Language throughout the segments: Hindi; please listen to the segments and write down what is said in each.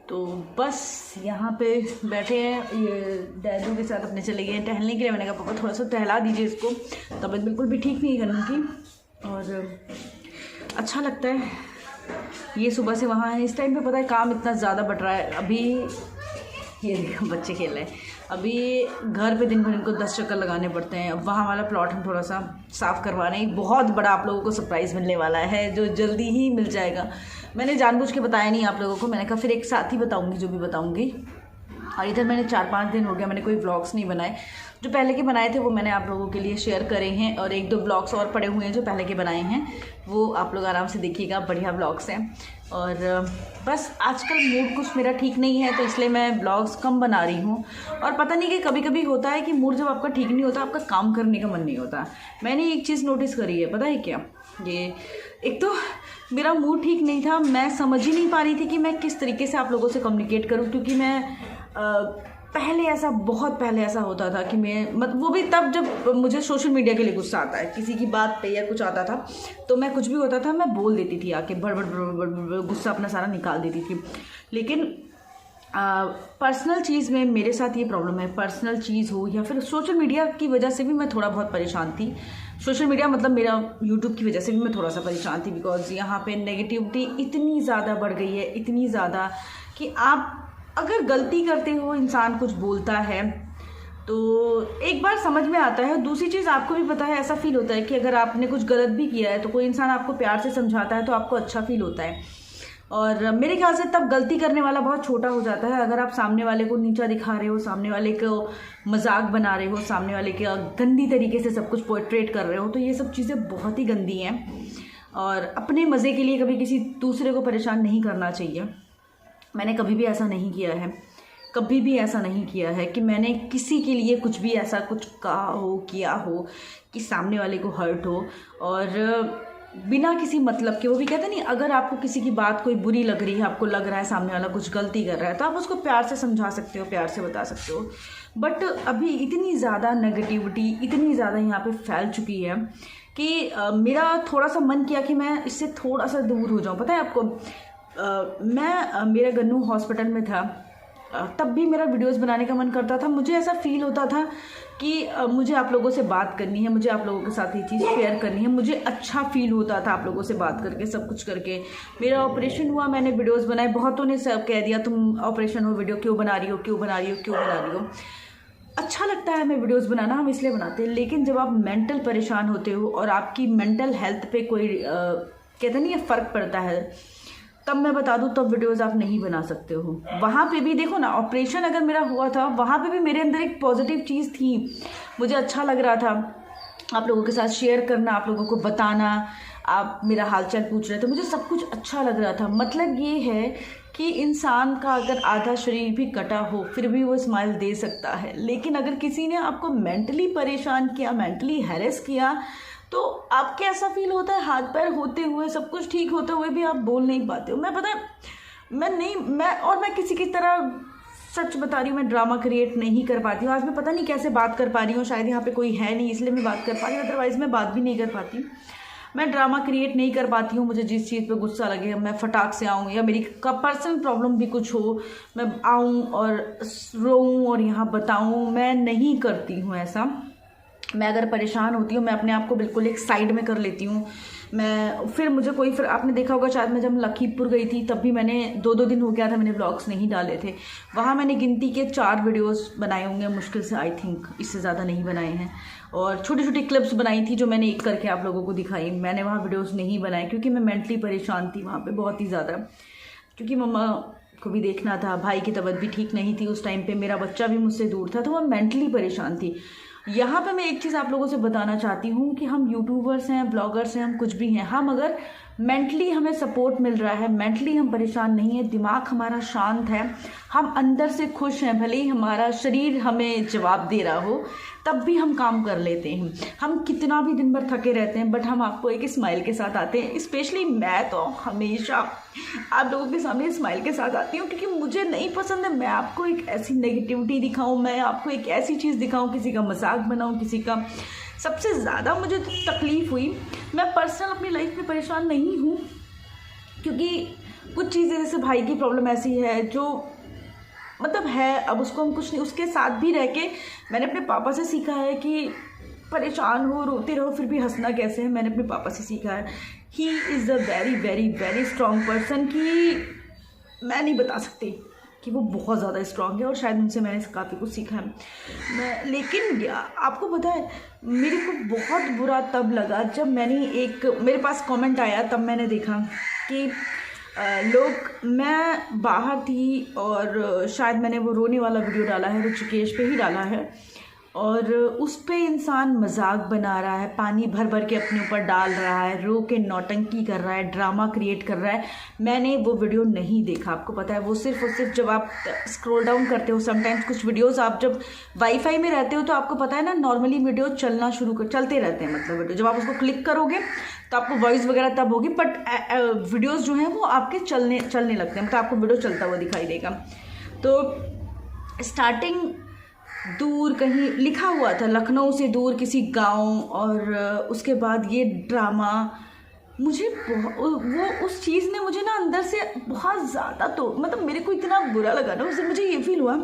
तो बस यहाँ पे बैठे हैं, ये डैडू के साथ अपने चले गए हैं टहलने के लिए। मैंने कहा पापा थोड़ा सा टहला दीजिए इसको, तबीयत बिल्कुल भी ठीक नहीं है गन्नू की, और अच्छा लगता है। ये सुबह से वहाँ है, इस टाइम पे पता है काम इतना ज़्यादा बढ़ रहा है। अभी ये देखो बच्चे खेल रहे हैं, अभी घर पे दिन भर इनको 10 चक्कर लगाने पड़ते हैं। अब वहाँ वाला प्लॉट हम थोड़ा सा साफ़ करवा रहे हैं। बहुत बड़ा आप लोगों को सरप्राइज़ मिलने वाला है जो जल्दी ही मिल जाएगा। मैंने जानबूझ के बताया नहीं आप लोगों को, मैंने कहा फिर एक साथ ही बताऊँगी जो भी बताऊँगी। और इधर मैंने 4-5 दिन हो गया मैंने कोई व्लॉग्स नहीं बनाए। जो पहले के बनाए थे वो मैंने आप लोगों के लिए शेयर करे हैं, और 1-2 ब्लॉग्स और पड़े हुए हैं जो पहले के बनाए हैं, वो आप लोग आराम से देखिएगा, बढ़िया ब्लॉग्स हैं। और बस आजकल मूड कुछ मेरा ठीक नहीं है तो इसलिए मैं ब्लॉग्स कम बना रही हूँ। और पता नहीं कि कभी कभी होता है कि मूड जब आपका ठीक नहीं होता आपका काम करने का मन नहीं होता। मैंने एक चीज़ नोटिस करी है, पता है क्या, ये एक तो मेरा मूड ठीक नहीं था, मैं समझ ही नहीं पा रही थी कि मैं किस तरीके से आप लोगों से कम्युनिकेट करूँ। क्योंकि मैं पहले ऐसा, बहुत पहले ऐसा होता था कि मैं वो भी तब जब मुझे सोशल मीडिया के लिए गुस्सा आता है, किसी की बात पे या कुछ आता था तो मैं कुछ भी होता था मैं बोल देती थी आके, बड़ गुस्सा अपना सारा निकाल देती थी। लेकिन पर्सनल चीज़ में मेरे साथ ये प्रॉब्लम है, पर्सनल चीज़ हो या फिर सोशल मीडिया की वजह से भी मैं थोड़ा बहुत परेशान थी। सोशल मीडिया मतलब मेरा यूट्यूब की वजह से भी मैं थोड़ा सा परेशान थी, बिकॉज यहाँ पे नेगेटिविटी इतनी ज़्यादा बढ़ गई है, इतनी ज़्यादा कि आप अगर गलती करते हो, इंसान कुछ बोलता है तो एक बार समझ में आता है। दूसरी चीज़ आपको भी पता है, ऐसा फील होता है कि अगर आपने कुछ गलत भी किया है तो कोई इंसान आपको प्यार से समझाता है तो आपको अच्छा फील होता है। और मेरे ख्याल से तब गलती करने वाला बहुत छोटा हो जाता है। अगर आप सामने वाले को नीचा दिखा रहे हो, सामने वाले को मजाक बना रहे हो, सामने वाले के गंदी तरीके से सब कुछ पोर्ट्रेट कर रहे हो, तो ये सब चीज़ें बहुत ही गंदी हैं। और अपने मज़े के लिए कभी किसी दूसरे को परेशान नहीं करना चाहिए। मैंने कभी भी ऐसा नहीं किया है, कभी भी ऐसा नहीं किया है कि मैंने किसी के लिए कुछ भी ऐसा कुछ कहा हो, किया हो कि सामने वाले को हर्ट हो। और बिना किसी मतलब के, वो भी कहते नहीं, अगर आपको किसी की बात कोई बुरी लग रही है, आपको लग रहा है सामने वाला कुछ गलती कर रहा है, तो आप उसको प्यार से समझा सकते हो, प्यार से बता सकते हो। बट अभी इतनी ज़्यादा नेगेटिविटी इतनी ज़्यादा यहाँ पे फैल चुकी है कि मेरा थोड़ा सा मन किया कि मैं इससे थोड़ा सा दूर हो जाऊँ। पता है आपको, मेरा गन्नू हॉस्पिटल में था, तब भी मेरा वीडियोस बनाने का मन करता था। मुझे ऐसा फील होता था कि मुझे आप लोगों से बात करनी है, मुझे आप लोगों के साथ ये चीज़ शेयर करनी है। मुझे अच्छा फील होता था आप लोगों से बात करके, सब कुछ करके। मेरा ऑपरेशन हुआ, मैंने वीडियोस बनाए, बहुतों ने सब कह दिया तुम ऑपरेशन हो वीडियो क्यों बना रही हो, क्यों बना रही हो, क्यों बना रही हो। अच्छा लगता है हमें वीडियोस बनाना, हम इसलिए बनाते हैं। लेकिन जब आप मेंटल परेशान होते हो और आपकी मेंटल हेल्थ पे कोई कहते नहीं है फ़र्क पड़ता है, तब मैं बता दूं तब वीडियोस आप नहीं बना सकते हो। वहाँ पे भी देखो ना, ऑपरेशन अगर मेरा हुआ था वहाँ पे भी मेरे अंदर एक पॉजिटिव चीज़ थी, मुझे अच्छा लग रहा था आप लोगों के साथ शेयर करना, आप लोगों को बताना, आप मेरा हालचाल पूछ रहे थे, मुझे सब कुछ अच्छा लग रहा था। मतलब ये है कि इंसान का अगर आधा शरीर भी कटा हो फिर भी वो स्माइल दे सकता है। लेकिन अगर किसी ने आपको मेंटली परेशान किया, मेंटली हैरेस किया, तो आपके ऐसा फील होता है हाथ पैर होते हुए, सब कुछ ठीक होते हुए भी आप बोल नहीं पाते हो। मैं पता है मैं किसी की तरह सच बता रही हूँ, मैं ड्रामा क्रिएट नहीं कर पाती हूँ। आज मैं पता नहीं कैसे बात कर पा रही हूँ, शायद यहाँ पे कोई है नहीं इसलिए मैं बात कर पा रही हूँ, अदरवाइज़ मैं बात भी नहीं कर पाती। मैं ड्रामा क्रिएट नहीं कर पाती हूँ। मुझे जिस चीज़ पे गुस्सा लगे मैं फटाक से आऊँ, या मेरी पर्सनल प्रॉब्लम भी कुछ हो, मैं आऊँ और रोऊँ और यहाँ बताऊँ, मैं नहीं करती हूँ ऐसा। मैं अगर परेशान होती हूँ मैं अपने आप को बिल्कुल एक साइड में कर लेती हूँ। मैं फिर मुझे आपने देखा होगा शायद, मैं जब लखीमपुर गई थी तब भी मैंने 2-2 दिन हो गया था मैंने व्लॉग्स नहीं डाले थे। वहाँ मैंने गिनती के 4 वीडियोस बनाए होंगे मुश्किल से, आई थिंक इससे ज़्यादा नहीं बनाए हैं। और छोटी छोटी क्लिप्स बनाई थी जो मैंने एक करके आप लोगों को दिखाई। मैंने वहाँ वीडियोज़ नहीं बनाए क्योंकि मैं मेंटली परेशान थी वहाँ पर बहुत ही ज़्यादा, क्योंकि मम्मा को भी देखना था, भाई की तबीयत भी ठीक नहीं थी उस टाइम पे, मेरा बच्चा भी मुझसे दूर था, तो मैं मेंटली परेशान थी। यहाँ पे मैं एक चीज़ आप लोगों से बताना चाहती हूँ कि हम यूट्यूबर्स हैं, ब्लॉगर्स हैं, हम कुछ भी हैं, हम अगर मेंटली हमें सपोर्ट मिल रहा है, मेंटली हम परेशान नहीं है, दिमाग हमारा शांत है, हम अंदर से खुश हैं, भले ही हमारा शरीर हमें जवाब दे रहा हो, तब भी हम काम कर लेते हैं। हम कितना भी दिन भर थके रहते हैं बट हम आपको एक स्माइल के साथ आते हैं। स्पेशली मैं तो हमेशा आप लोगों के सामने स्माइल के साथ आती हूँ, क्योंकि मुझे नहीं पसंद है मैं आपको एक ऐसी नेगेटिविटी दिखाऊँ, मैं आपको एक ऐसी चीज़ दिखाऊँ, किसी का मजाक बनाऊँ, किसी का। सबसे ज़्यादा मुझे तकलीफ़ हुई, मैं पर्सनल अपनी लाइफ में परेशान नहीं हूँ, क्योंकि कुछ चीज़ें जैसे भाई की प्रॉब्लम ऐसी है जो मतलब है, अब उसको हम कुछ नहीं, उसके साथ भी रह के मैंने अपने पापा से सीखा है कि परेशान हो रोते रहो फिर भी हंसना कैसे है। मैंने अपने पापा से सीखा है। He is a very very very strong person कि मैं नहीं बता सकती कि वो बहुत ज़्यादा स्ट्रॉन्ग है, और शायद उनसे मैंने काफ़ी कुछ सीखा है। लेकिन आपको पता है मेरे को बहुत बुरा तब लगा जब मेरे पास कमेंट आया, तब मैंने देखा कि मैं बाहर थी और शायद मैंने वो रोने वाला वीडियो डाला है, ऋषिकेश पे ही डाला है, और उस पे इंसान मजाक बना रहा है, पानी भर भर के अपने ऊपर डाल रहा है, रो के नौटंकी कर रहा है, ड्रामा क्रिएट कर रहा है। मैंने वो वीडियो नहीं देखा, आपको पता है। वो सिर्फ और सिर्फ जब आप स्क्रॉल डाउन करते हो, समटाइम्स कुछ वीडियोस आप जब वाईफाई में रहते हो तो आपको पता है ना, नॉर्मली वीडियो चलते रहते हैं, मतलब वीडियो जब आप उसको क्लिक करोगे तो आपको वॉइस वगैरह तब होगी, बट वीडियोज़ जो हैं वो आपके चलने लगते हैं, मतलब आपको वीडियो चलता हुआ दिखाई देगा। तो स्टार्टिंग दूर कहीं लिखा हुआ था, लखनऊ से दूर किसी गांव, और उसके बाद ये ड्रामा, मुझे वो उस चीज़ ने मुझे ना अंदर से बहुत ज़्यादा, तो मतलब मेरे को इतना बुरा लगा ना, उससे मुझे ये फील हुआ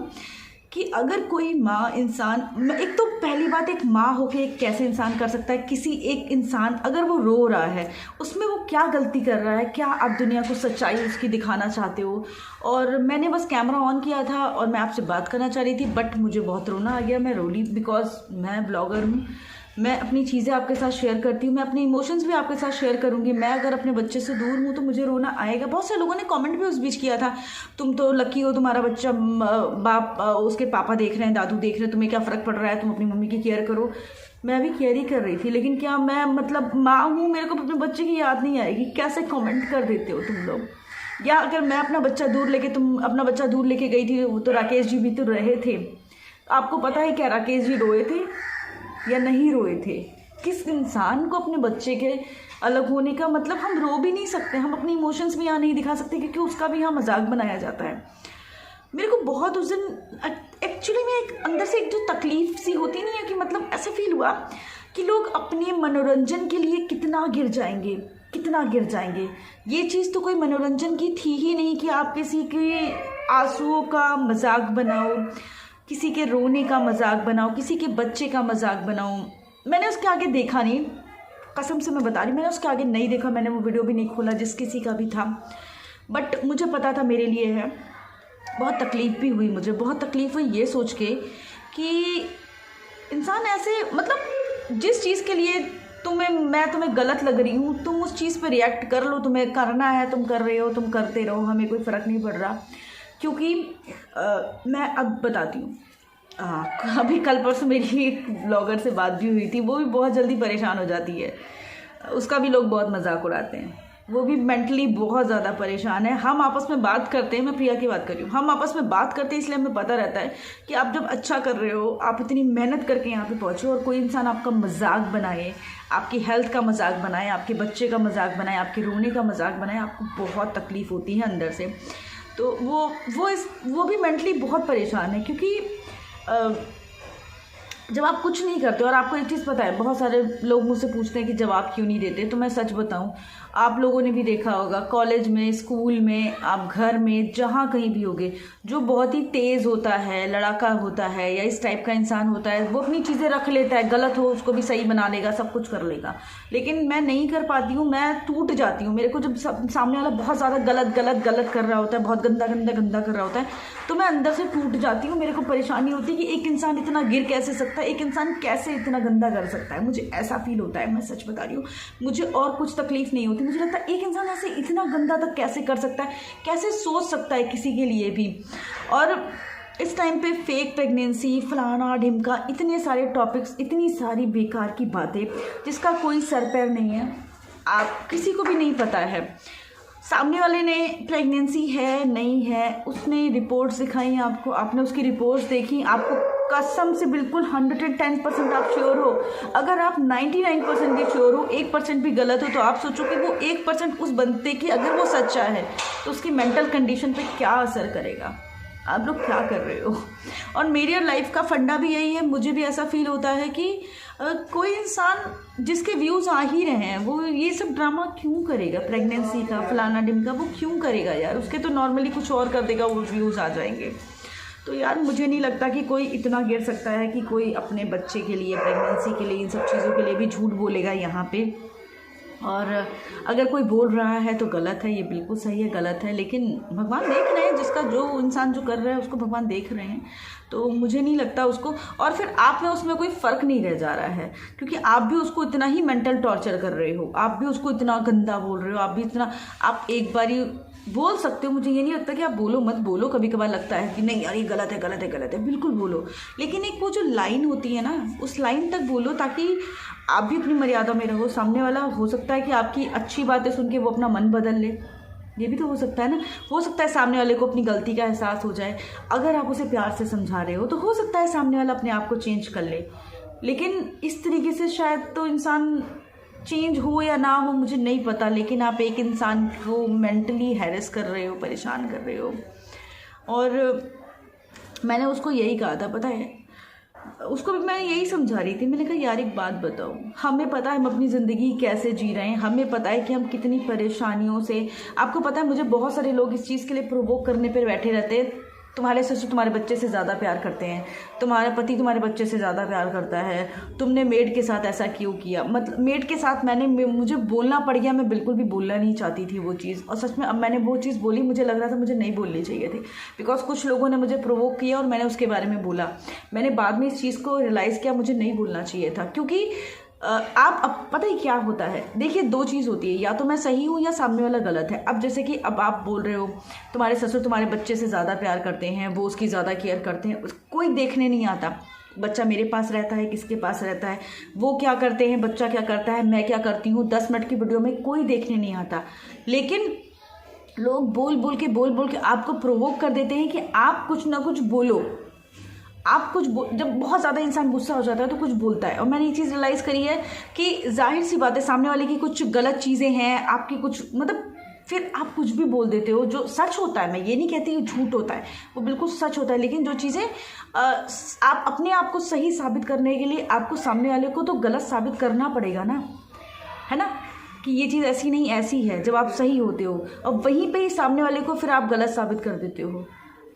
कि अगर कोई माँ इंसान, एक तो पहली बात, एक माँ होके एक कैसे इंसान कर सकता है, किसी एक इंसान अगर वो रो रहा है उसमें वो क्या गलती कर रहा है, क्या आप दुनिया को सच्चाई उसकी दिखाना चाहते हो। और मैंने बस कैमरा ऑन किया था और मैं आपसे बात करना चाह रही थी, बट मुझे बहुत रोना आ गया। मैं रोली बिकॉज मैं ब्लॉगर हूँ, मैं अपनी चीज़ें आपके साथ शेयर करती हूँ, मैं अपने इमोशंस भी आपके साथ शेयर करूँगी। मैं अगर अपने बच्चे से दूर हूँ तो मुझे रोना आएगा। बहुत से लोगों ने कमेंट भी उस बीच किया था, तुम तो लकी हो, तुम्हारा बच्चा उसके पापा देख रहे हैं, दादू देख रहे हैं, तुम्हें क्या फ़र्क पड़ रहा है, तुम अपनी मम्मी की केयर करो। मैं भी केयर ही कर रही थी, लेकिन क्या मैं मतलब माँ हूँ, मेरे को अपने बच्चे की याद नहीं आएगी? कैसे कमेंट कर देते हो तुम लोग। या अगर मैं अपना बच्चा दूर लेके गई थी, तो राकेश जी भी तो रहे थे, आपको पता है क्या राकेश जी रोए थे या नहीं रोए थे? किस इंसान को अपने बच्चे के अलग होने का मतलब, हम रो भी नहीं सकते, हम अपनी इमोशंस भी यहाँ नहीं दिखा सकते, क्योंकि उसका भी यहाँ मजाक बनाया जाता है। मेरे को बहुत उस दिन एक्चुअली में एक अंदर से एक जो तकलीफ सी होती नहीं है कि मतलब ऐसा फील हुआ कि लोग अपने मनोरंजन के लिए कितना गिर जाएंगे। ये चीज़ तो कोई मनोरंजन की थी ही नहीं कि आप किसी के आंसुओं का मजाक बनाओ, किसी के रोने का मजाक बनाओ, किसी के बच्चे का मजाक बनाओ। मैंने उसके आगे देखा नहीं, कसम से मैं बता रही, मैंने उसके आगे नहीं देखा, मैंने वो वीडियो भी नहीं खोला जिस किसी का भी था, बट मुझे पता था मेरे लिए है। बहुत तकलीफ़ भी हुई, मुझे बहुत तकलीफ़ हुई ये सोच के कि इंसान ऐसे, मतलब जिस चीज़ के लिए मैं तुम्हें गलत लग रही हूँ, तुम उस चीज़ पर रिएक्ट कर लो, तुम्हें करना है तुम कर रहे हो, तुम करते रहो, हमें कोई फ़र्क नहीं पड़ रहा। क्योंकि मैं अब बताती हूँ, अभी कल परसों मेरी एक ब्लॉगर से बात भी हुई थी, वो भी बहुत जल्दी परेशान हो जाती है, उसका भी लोग बहुत मजाक उड़ाते हैं, वो भी मेंटली बहुत ज़्यादा परेशान है। हम आपस में बात करते हैं, मैं प्रिया की बात कर रही हूँ, हम आपस में बात करते हैं, इसलिए हमें पता रहता है कि आप जब अच्छा कर रहे हो, आप इतनी मेहनत करके यहाँ पे पहुँचे, और कोई इंसान आपका मजाक बनाए, आपकी हेल्थ का मजाक बनाए, आपके बच्चे का मजाक बनाए, आपके रोने का मजाक बनाए, आपको बहुत तकलीफ़ होती है अंदर से। तो वो भी मेंटली बहुत परेशान है, क्योंकि जब आप कुछ नहीं करते, और आपको एक चीज़ पता है, बहुत सारे लोग मुझसे पूछते हैं कि जवाब क्यों नहीं देते, तो मैं सच बताऊं, आप लोगों ने भी देखा होगा, कॉलेज में, स्कूल में, आप घर में, जहाँ कहीं भी होगे, जो बहुत ही तेज़ होता है, लड़ाका होता है, या इस टाइप का इंसान होता है, वो अपनी चीज़ें रख लेता है, गलत हो उसको भी सही बना लेगा, सब कुछ कर लेगा। लेकिन मैं नहीं कर पाती हूँ, मैं टूट जाती हूँ। मेरे को जब सामने वाला बहुत ज़्यादा गलत कर रहा होता है, बहुत गंदा कर रहा होता है, तो मैं अंदर से टूट जाती हूँ। मेरे को परेशानी होती है कि एक इंसान इतना गिर कैसे सकता है, एक इंसान कैसे इतना गंदा कर सकता है। मुझे ऐसा फील होता है, मैं सच बता रही हूँ, मुझे और कुछ तकलीफ नहीं होती। मुझे लगता है एक इंसान ऐसे इतना गंदा तक कैसे कर सकता है, कैसे सोच सकता है किसी के लिए भी। और इस टाइम पे फेक प्रेगनेंसी, फलाना ढिमका, इतने सारे टॉपिक्स, इतनी सारी बेकार की बातें जिसका कोई सर पैर नहीं है, आप किसी को भी नहीं पता है। सामने वाले ने प्रेगनेंसी है नहीं है, उसने रिपोर्ट्स दिखाई आपको, आपने उसकी रिपोर्ट्स देखी, आपको कसम से बिल्कुल 110% आप श्योर हो। अगर आप 99% भी श्योर हो, 1% भी गलत हो, तो आप सोचो कि वो 1% उस बंदे की, अगर वो सच्चा है तो उसकी मेंटल कंडीशन पे क्या असर करेगा। आप लोग क्या कर रहे हो। और मेरी लाइफ का फंडा भी यही है, मुझे भी ऐसा फील होता है कि कोई इंसान जिसके व्यूज़ आ ही रहे हैं वो ये सब ड्रामा क्यों करेगा, प्रेगनेंसी का फलाना ढिमका वो क्यों करेगा यार, उसके तो नॉर्मली कुछ और कर देगा, वो व्यूज़ आ जाएंगे। तो यार मुझे नहीं लगता कि कोई इतना गिर सकता है कि कोई अपने बच्चे के लिए, प्रेगनेंसी के लिए, इन सब चीज़ों के लिए भी झूठ बोलेगा यहाँ पे। और अगर कोई बोल रहा है तो गलत है, ये बिल्कुल सही है, गलत है, लेकिन भगवान देख रहे हैं, जिसका जो इंसान जो कर रहा है उसको भगवान देख रहे हैं। तो मुझे नहीं लगता उसको, और फिर आप में उसमें कोई फ़र्क नहीं रह जा रहा है, क्योंकि आप भी उसको इतना ही मेंटल टॉर्चर कर रहे हो, आप भी उसको इतना गंदा बोल रहे हो, आप भी इतना, आप एक बारी बोल सकते हो, मुझे ये नहीं लगता कि आप बोलो मत बोलो, कभी कभार लगता है कि नहीं यार ये गलत है, गलत है, गलत है, बिल्कुल बोलो, लेकिन एक वो जो लाइन होती है ना, उस लाइन तक बोलो ताकि आप भी अपनी मर्यादा में रहो। सामने वाला हो सकता है कि आपकी अच्छी बातें सुन के वो अपना मन बदल ले, ये भी तो हो सकता है ना, हो सकता है सामने वाले को अपनी गलती का एहसास हो जाए, अगर आप उसे प्यार से समझा रहे हो तो हो सकता है सामने वाला अपने आप को चेंज कर ले। लेकिन इस तरीके से शायद तो इंसान चेंज हो या ना हो मुझे नहीं पता, लेकिन आप एक इंसान को मेंटली हैरेस कर रहे हो, परेशान कर रहे हो। और मैंने उसको यही कहा था, पता है, उसको भी मैं यही समझा रही थी, मैंने कहा यार एक बात बताओ, हमें पता है हम अपनी ज़िंदगी कैसे जी रहे हैं, हमें पता है कि हम कितनी परेशानियों से, आपको पता है मुझे बहुत सारे लोग इस चीज़ के लिए प्रोवोक करने पर बैठे रहते हैं, तुम्हारे ससुर तुम्हारे बच्चे से ज़्यादा प्यार करते हैं, तुम्हारा पति तुम्हारे बच्चे से ज़्यादा प्यार करता है, तुमने मेड के साथ ऐसा क्यों किया, मतलब मेड के साथ मुझे बोलना पड़ गया, मैं बिल्कुल भी बोलना नहीं चाहती थी वो चीज़, और सच में अब मैंने वो चीज़ बोली, मुझे लग रहा था मुझे नहीं बोलनी चाहिए थी, बिकॉज कुछ लोगों ने मुझे प्रोवोक किया और मैंने उसके बारे में बोला। मैंने बाद में इस चीज़ को रियलाइज़ किया मुझे नहीं बोलना चाहिए था, क्योंकि आप अब पता ही क्या होता है, देखिए दो चीज़ होती है, या तो मैं सही हूँ या सामने वाला गलत है। अब जैसे कि अब आप बोल रहे हो तुम्हारे ससुर तुम्हारे बच्चे से ज़्यादा प्यार करते हैं, वो उसकी ज़्यादा केयर करते हैं, कोई देखने नहीं आता बच्चा मेरे पास रहता है, किसके पास रहता है, वो क्या करते हैं, बच्चा क्या करता है, मैं क्या करती हूँ, 10 मिनट की वीडियो में कोई देखने नहीं आता। लेकिन लोग बोल बोल के आपको प्रोवोक कर देते हैं कि आप कुछ ना कुछ बोलो, आप कुछ जब बहुत ज़्यादा इंसान गुस्सा हो जाता है तो कुछ बोलता है। और मैंने ये चीज़ रियलाइज़ करी है कि जाहिर सी बात है सामने वाले की कुछ गलत चीज़ें हैं, आपकी कुछ मतलब फिर आप कुछ भी बोल देते हो जो सच होता है, मैं ये नहीं कहती झूठ होता है, वो बिल्कुल सच होता है, लेकिन जो चीज़ें आप अपने आप को सही साबित करने के लिए आपको सामने वाले को तो गलत साबित करना पड़ेगा ना, है ना, कि ये चीज़ ऐसी नहीं ऐसी है, जब आप सही होते हो और वहीं पे ही सामने वाले को फिर आप गलत साबित कर देते हो।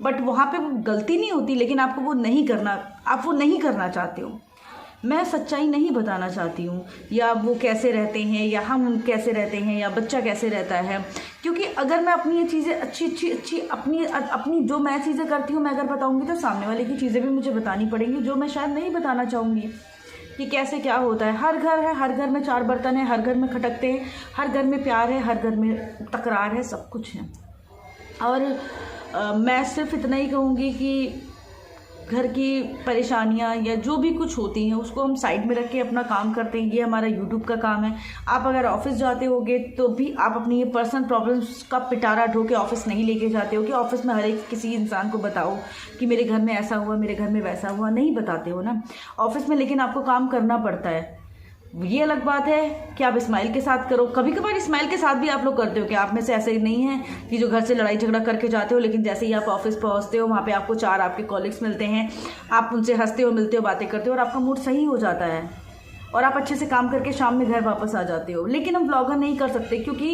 बट वहाँ पे वो गलती नहीं होती, लेकिन आपको वो नहीं करना, आप वो नहीं करना चाहते हो। मैं सच्चाई नहीं बताना चाहती हूँ, या वो कैसे रहते हैं, या हम कैसे रहते हैं, या बच्चा कैसे रहता है, क्योंकि अगर मैं अपनी ये चीज़ें अच्छी अपनी जो मैं चीज़ें करती हूँ मैं अगर बताऊँगी तो सामने वाले की चीज़ें भी मुझे बतानी पड़ेंगी जो मैं शायद नहीं बताना चाहूँगी कि कैसे क्या होता है। हर घर है, हर घर में 4 बर्तन है, हर घर में खटकते हैं, हर घर में प्यार है, हर घर में तकरार है, सब कुछ है। और मैं सिर्फ इतना ही कहूँगी कि घर की परेशानियाँ या जो भी कुछ होती हैं उसको हम साइड में रख के अपना काम करते हैं, ये हमारा यूट्यूब का काम है। आप अगर ऑफिस जाते होगे तो भी आप अपनी ये पर्सनल प्रॉब्लम्स का पिटारा ढो के ऑफिस नहीं लेके जाते हो कि ऑफिस में हर एक किसी इंसान को बताओ कि मेरे घर में ऐसा हुआ, मेरे घर में वैसा हुआ, नहीं बताते हो ना ऑफिस में, लेकिन आपको काम करना पड़ता है। ये अलग बात है कि आप स्माइल के साथ करो, कभी कभार स्माइल के साथ भी आप लोग करते हो कि आप में से ऐसे ही नहीं है कि जो घर से लड़ाई झगड़ा करके जाते हो, लेकिन जैसे ही आप ऑफिस पहुंचते हो वहाँ पे आपको 4 आपके कॉलिग्स मिलते हैं, आप उनसे हंसते हो, मिलते हो, बातें करते हो और आपका मूड सही हो जाता है और आप अच्छे से काम करके शाम में घर वापस आ जाते हो। लेकिन हम ब्लॉगर नहीं कर सकते क्योंकि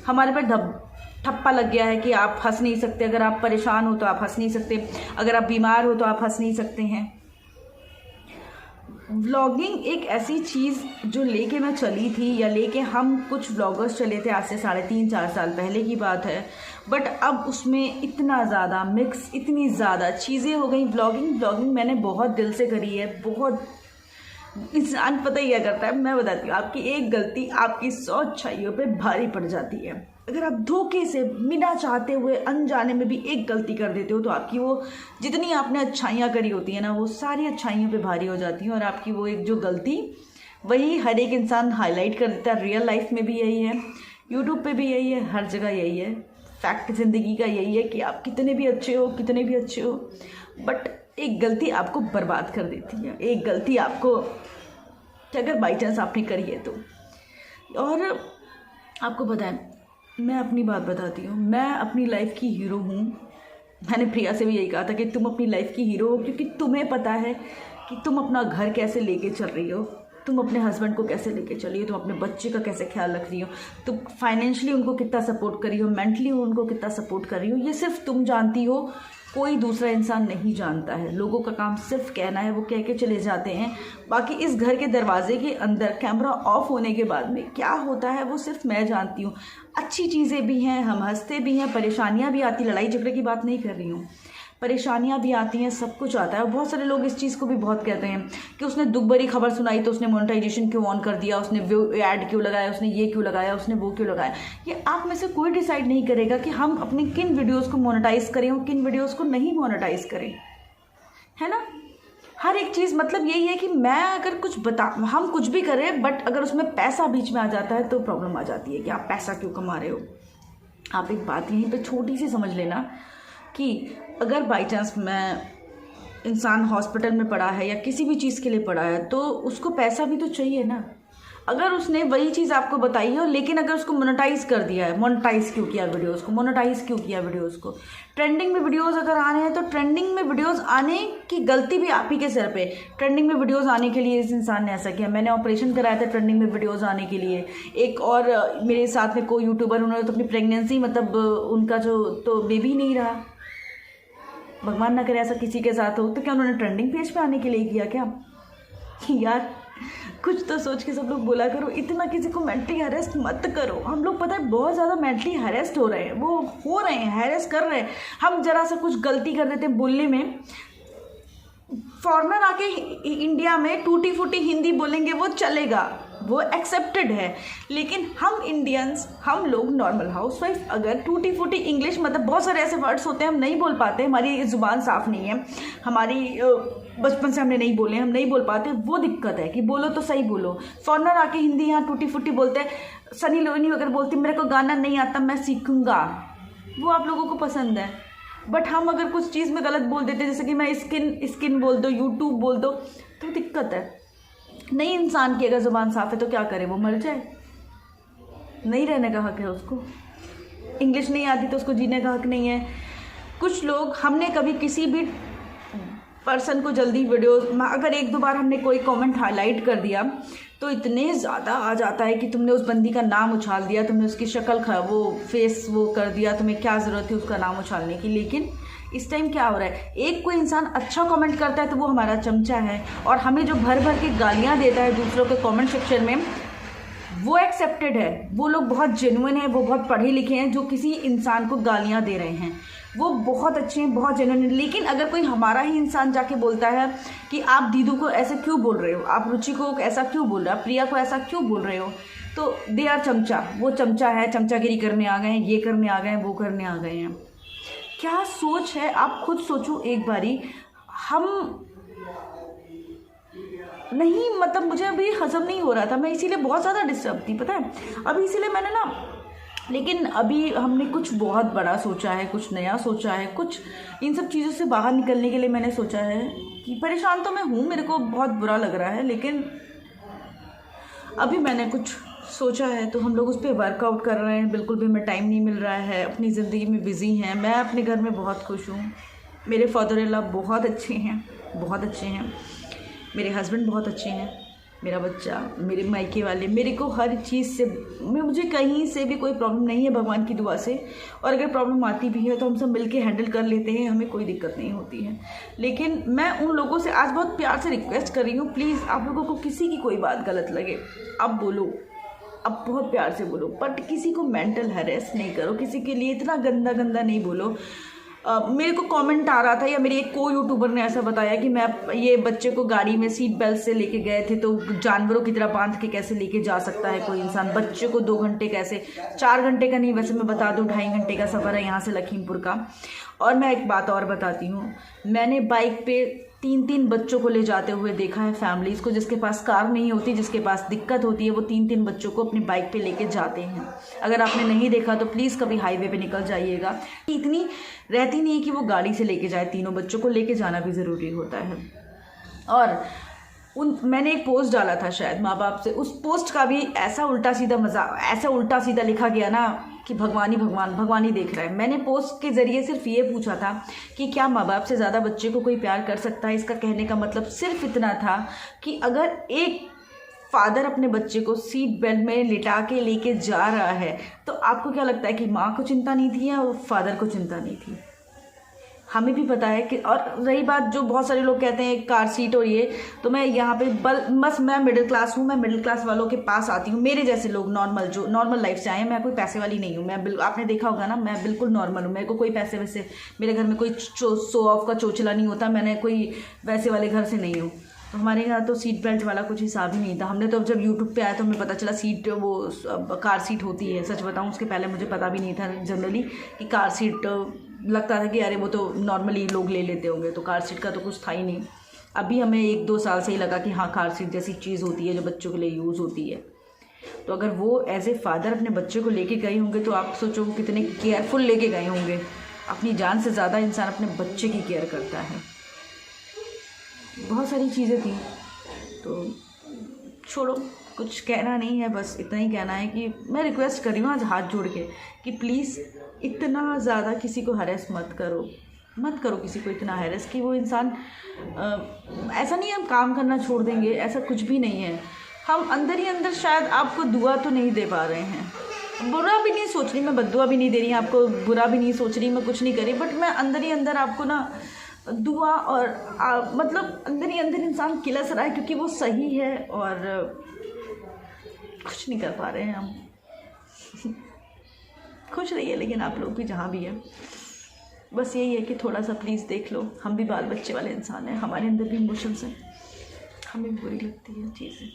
हमारे पर ठप्पा लग गया है कि आप हंस नहीं सकते, अगर आप परेशान हो तो आप हंस नहीं सकते, अगर आप बीमार हो तो आप हंस नहीं सकते हैं। व्लॉगिंग एक ऐसी चीज़ जो लेके मैं चली थी या लेके हम कुछ व्लॉगर्स चले थे आज से 3.5-4 साल पहले की बात है, बट अब उसमें इतना ज़्यादा मिक्स, इतनी ज़्यादा चीज़ें हो गई। व्लॉगिंग मैंने बहुत दिल से करी है, बहुत इंसान पता ही क्या करता है, मैं बताती हूँ, आपकी एक गलती आपकी 100 अच्छाइयों पे भारी पड़ जाती है। अगर आप धोखे से बिना चाहते हुए अनजाने में भी एक गलती कर देते हो तो आपकी वो जितनी आपने अच्छाइयाँ करी होती है ना वो सारी अच्छाइयों पे भारी हो जाती हैं और आपकी वो एक जो गलती वही हर एक इंसान हाईलाइट कर देता है। रियल लाइफ में भी यही है, यूट्यूब पे भी यही है, हर जगह यही है। फैक्ट ज़िंदगी का यही है कि आप कितने भी अच्छे हो बट एक गलती आपको बर्बाद कर देती है। एक गलती आपको अगर बाई चांस आपने करी है तो। और आपको पता है, मैं अपनी बात बताती हूँ, मैं अपनी लाइफ की हीरो हूँ, मैंने प्रिया से भी यही कहा था कि तुम अपनी लाइफ की हीरो हो, क्योंकि तुम्हें पता है कि तुम अपना घर कैसे लेके चल रही हो, तुम अपने हस्बैंड को कैसे लेके चल रही हो, तुम अपने बच्चे का कैसे ख्याल रख रही हो, तुम फाइनेंशियली उनको कितना सपोर्ट कर रही हो, मेंटली उनको कितना सपोर्ट कर रही हो, ये सिर्फ तुम जानती हो, कोई दूसरा इंसान नहीं जानता है। लोगों का काम सिर्फ कहना है, वो कह के चले जाते हैं। बाकी इस घर के दरवाजे के अंदर कैमरा ऑफ होने के बाद में क्या होता है वो सिर्फ मैं जानती हूँ। अच्छी चीज़ें भी हैं, हम हंसते भी हैं, परेशानियाँ भी आती, लड़ाई झगड़े की बात नहीं कर रही हूँ, परेशानियाँ भी आती हैं, सब कुछ आता है। और बहुत सारे लोग इस चीज़ को भी बहुत कहते हैं कि उसने दुख भरी खबर सुनाई तो उसने मोनेटाइजेशन क्यों ऑन कर दिया, उसने ऐड क्यों लगाया, उसने ये क्यों लगाया, उसने वो क्यों लगाया। ये आप में से कोई डिसाइड नहीं करेगा कि हम अपने किन वीडियोज़ को मोनेटाइज करें और किन वीडियोज़ को नहीं मोनेटाइज करें, है ना। हर एक चीज़ मतलब यही है कि मैं अगर कुछ हम कुछ भी करें, बट अगर उसमें पैसा बीच में आ जाता है तो प्रॉब्लम आ जाती है कि आप पैसा क्यों कमा रहे हो। आप एक बात यहीं पे छोटी सी समझ लेना कि अगर बाई चांस इंसान हॉस्पिटल में पड़ा है या किसी भी चीज़ के लिए पड़ा है तो उसको पैसा भी तो चाहिए ना। अगर उसने वही चीज़ आपको बताई हो, लेकिन अगर उसको मोनेटाइज कर दिया है, मोनेटाइज क्यों किया वीडियोस को, मोनेटाइज क्यों किया वीडियोस को, ट्रेंडिंग में वीडियोस अगर आने हैं तो ट्रेंडिंग में वीडियोस आने की गलती भी आप ही के सर पे। ट्रेंडिंग में वीडियोस आने के लिए इस इंसान ने ऐसा किया। मैंने ऑपरेशन कराया था ट्रेंडिंग में वीडियोस आने के लिए। एक और मेरे साथ में कोई यूट्यूबर, उन्होंने तो अपनी प्रेगनेंसी मतलब उनका जो तो बेबी ही नहीं रहा, भगवान ना करे ऐसा किसी के साथ हो, तो क्या उन्होंने ट्रेंडिंग पेज पे आने के लिए किया क्या। यार कुछ तो सोच के सब लोग बोला करो, इतना किसी को मेंटली हरेस्ट मत करो। हम लोग पता है बहुत ज़्यादा मेंटली हरेस्ट हो रहे हैं, वो हो रहे हैं, हैरेस कर रहे हैं। हम जरा सा कुछ गलती कर देते हैं बोलने में, फॉरेनर आके इंडिया में टूटी फूटी हिंदी बोलेंगे वो चलेगा, वो एक्सेप्टेड है। लेकिन हम इंडियंस, हम लोग नॉर्मल हाउसवाइफ अगर टूटी फूटी इंग्लिश, मतलब बहुत सारे ऐसे वर्ड्स होते हैं हम नहीं बोल पाते, हमारी ज़ुबान साफ़ नहीं है, हमारी बचपन से हमने नहीं बोले, हम नहीं बोल पाते, वो दिक्कत है कि बोलो तो सही बोलो। फॉरेनर आके हिंदी यहाँ टूटी फूटी बोलते हैं। सनी लियोनी अगर बोलती मेरे को गाना नहीं आता मैं सीखूंगा, वो आप लोगों को पसंद है। बट हम अगर कुछ चीज़ में गलत बोल देते, जैसे कि मैं स्किन बोल दो, यूट्यूब बोल दो, तो दिक्कत है। नहीं, इंसान की अगर ज़ुबान साफ़ है तो क्या करे, वो मर जाए, नहीं रहने का हक है उसको। इंग्लिश नहीं आती तो उसको जीने का हक नहीं है। कुछ लोग, हमने कभी किसी भी पर्सन को जल्दी वीडियोस, अगर एक दो बार हमने कोई कमेंट हाईलाइट कर दिया तो इतने ज़्यादा आ जाता है कि तुमने उस बंदी का नाम उछाल दिया, तुमने उसकी शक्ल वो फेस वो कर दिया, तुम्हें क्या ज़रूरत थी उसका नाम उछालने की। लेकिन इस टाइम क्या हो रहा है, एक कोई इंसान अच्छा कमेंट करता है तो वो हमारा चमचा है, और हमें जो भर भर के गालियाँ देता है दूसरों के कमेंट सेक्शन में, वो एक्सेप्टेड है। वो लोग बहुत जेन्युइन हैं, वो बहुत पढ़े लिखे हैं, जो किसी इंसान को गालियाँ दे रहे हैं वो बहुत अच्छे हैं, बहुत जेन्युइन हैं। लेकिन अगर कोई हमारा ही इंसान जाके बोलता है कि आप दीदू को ऐसे क्यों बोल रहे हो, आप रुचि को ऐसा क्यों बोल रहे हो, आप प्रिया को ऐसा क्यों बोल रहे हो, तो दे आर चमचा, वो चमचा है, चमचागिरी करने आ गए हैं, ये करने आ गए हैं, वो करने आ गए हैं। क्या सोच है, आप खुद सोचो एक बारी। हम नहीं, मतलब मुझे अभी हजम नहीं हो रहा था, मैं इसीलिए बहुत ज़्यादा डिस्टर्ब थी, पता है अभी, इसीलिए मैंने ना, लेकिन अभी हमने कुछ बहुत बड़ा सोचा है, कुछ नया सोचा है, कुछ इन सब चीज़ों से बाहर निकलने के लिए मैंने सोचा है कि परेशान तो मैं हूँ, मेरे को बहुत बुरा लग रहा है, लेकिन अभी मैंने कुछ सोचा है तो हम लोग उस पर वर्कआउट कर रहे हैं। बिल्कुल भी हमें टाइम नहीं मिल रहा है, अपनी ज़िंदगी में बिज़ी हैं। मैं अपने घर में बहुत खुश हूँ, मेरे फादर इन लॉ बहुत अच्छे हैं, बहुत अच्छे हैं, मेरे हस्बैंड बहुत अच्छे हैं, मेरा बच्चा, मेरे मायके वाले, मेरे को हर चीज़ से, मुझे कहीं से भी कोई प्रॉब्लम नहीं है भगवान की दुआ से। और अगर प्रॉब्लम आती भी है तो हम सब मिलके हैंडल कर लेते हैं, हमें कोई दिक्कत नहीं होती है। लेकिन मैं उन लोगों से आज बहुत प्यार से रिक्वेस्ट कर रही हूँ, प्लीज़ आप लोगों को किसी की कोई बात गलत लगे, आप बोलो, आप बहुत प्यार से बोलो, बट किसी को मेंटल हैरेस नहीं करो, किसी के लिए इतना गंदा गंदा नहीं बोलो। मेरे को कमेंट आ रहा था, या मेरे एक को यूट्यूबर ने ऐसा बताया कि मैं ये बच्चे को गाड़ी में सीट बेल्ट से लेके गए थे, तो जानवरों की तरह बांध के कैसे लेके जा सकता है कोई इंसान, बच्चे को 2 घंटे कैसे, 4 घंटे का नहीं, वैसे मैं बता दूं 2.5 घंटे का सफ़र है यहाँ से लखीमपुर का। और मैं एक बात और बताती हूँ, मैंने बाइक पे 3-3 बच्चों को ले जाते हुए देखा है, फैमिलीज़ को, जिसके पास कार नहीं होती, जिसके पास दिक्कत होती है, वो 3-3 बच्चों को अपनी बाइक पे लेके जाते हैं। अगर आपने नहीं देखा तो प्लीज़ कभी हाईवे पे निकल जाइएगा। इतनी रहती नहीं है कि वो गाड़ी से लेके जाए, तीनों बच्चों को लेके जाना भी ज़रूरी होता है। और मैंने एक पोस्ट डाला था शायद माँ बाप से, उस पोस्ट का भी ऐसा उल्टा सीधा लिखा गया ना, कि भगवान ही देख रहा है। मैंने पोस्ट के ज़रिए सिर्फ ये पूछा था कि क्या माँ बाप से ज़्यादा बच्चे को कोई प्यार कर सकता है। इसका कहने का मतलब सिर्फ इतना था कि अगर एक फादर अपने बच्चे को सीट बेल्ट में लिटा के लेके जा रहा है तो आपको क्या लगता है कि माँ को चिंता नहीं थी या फादर को चिंता नहीं थी। हमें भी पता है कि, और रही बात जो बहुत सारे लोग कहते हैं कार सीट और ये, तो मैं यहाँ पे बस मैं मिडिल क्लास हूँ, मैं मिडिल क्लास वालों के पास आती हूँ। मेरे जैसे लोग नॉर्मल, जो नॉर्मल लाइफ से आए हैं, मैं कोई पैसे वाली नहीं हूँ। मैं आपने देखा होगा ना, मैं बिल्कुल नॉर्मल हूँ। मेरे को कोई पैसे वैसे, मेरे घर में कोई शो ऑफ का चोचला नहीं होता। मैंने कोई वैसे वाले घर से नहीं हूँ। तो हमारे यहाँ तो सीट बेल्ट वाला कुछ हिसाब ही नहीं था। हमने तो जब यूट्यूब पे आया तो हमें पता चला सीट वो कार सीट होती है। सच बताऊँ उसके पहले मुझे पता भी नहीं था जनरली कि कार सीट, लगता था कि अरे वो तो नॉर्मली लोग ले लेते होंगे, तो कार सीट का तो कुछ था ही नहीं। अभी हमें 1-2 साल से ही लगा कि हाँ कार सीट जैसी चीज़ होती है जो बच्चों के लिए यूज़ होती है। तो अगर वो एज ए फादर अपने बच्चे को लेके गए होंगे तो आप सोचो वो कितने केयरफुल लेके गए होंगे। अपनी जान से ज़्यादा इंसान अपने बच्चे की केयर करता है। बहुत सारी चीज़ें थी, तो छोड़ो, कुछ कहना नहीं है, बस इतना ही कहना है कि मैं रिक्वेस्ट कर रही हूँ आज हाथ जोड़ के कि प्लीज़ इतना ज़्यादा किसी को हैरेस मत करो किसी को इतना हैरेस कि वो इंसान, ऐसा नहीं है हम काम करना छोड़ देंगे, ऐसा कुछ भी नहीं है। हम अंदर ही अंदर शायद आपको दुआ तो नहीं दे पा रहे हैं। बुरा भी नहीं सोच रही मैं, बद्दुआ भी नहीं दे रही, आपको बुरा भी नहीं सोच रही मैं, कुछ नहीं कर रही, बट मैं अंदर ही अंदर आपको ना दुआ और मतलब अंदर ही अंदर इंसान किलस रहा है क्योंकि वो सही है और कुछ नहीं कर पा रहे हैं हम। खुश रहिए लेकिन आप लोग भी जहाँ भी है, बस यही है कि थोड़ा सा प्लीज़ देख लो, हम भी बाल बच्चे वाले इंसान हैं, हमारे अंदर भी इमोशंस हैं, हमें बुरी लगती है चीज़ें।